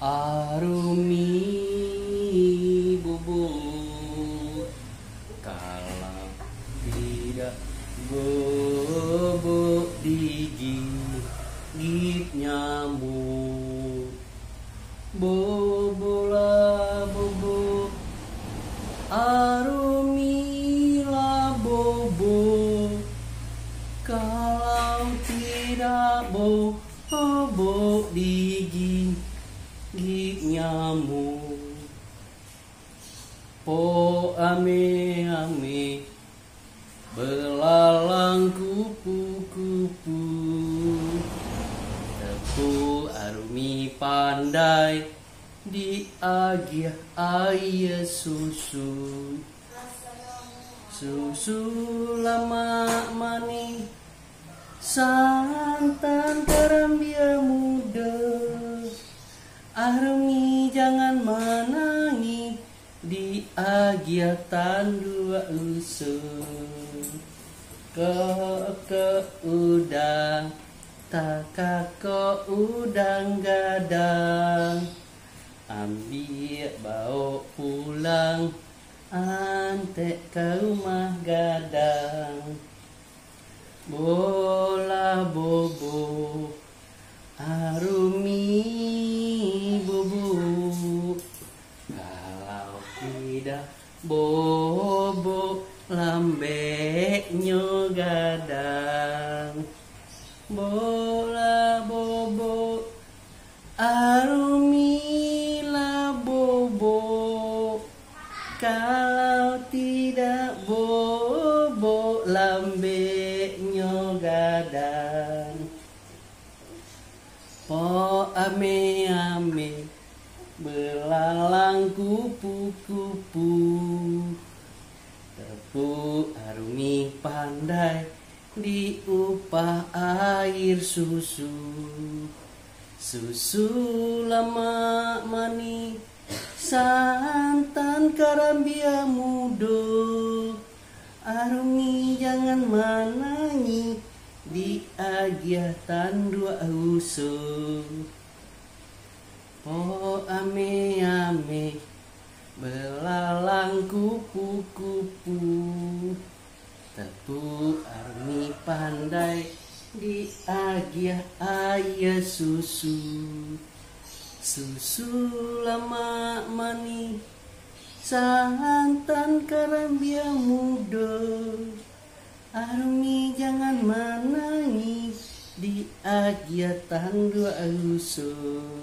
Arumi bubuk kalau tidak bobok digigit nyamuk. Bobola bobo arumilah bobo kalau tidak bobok digigit nyamuk. Po ame ame belalang kupu-kupu, tepu arumi pandai diagiah ayah susu. Susu lama mani santan garam dia muda. Arumi jangan menangi diagiah tandua usul. Ke udang tak udang gadang, ambil bawa pulang antek ke rumah gadang. Bola bobo arumi bobo kalau tidak bobo lambeknya gadang. Bola bobo arumilah bobo kalau tidak bobo lambeknya gadang. Po ame ame belalang kupu-kupu, tepu arumi pandai diupah air susu. Susu lama mani santan karambia mudo. Arumi jangan menangi diagiah tandua usul. Po ame ame belalang kupu-kupu, tepu arumi pandai diagiah ayah susu. Susu lama mani santan karambia muda. Arumi jangan menangis diagiah tandua usul.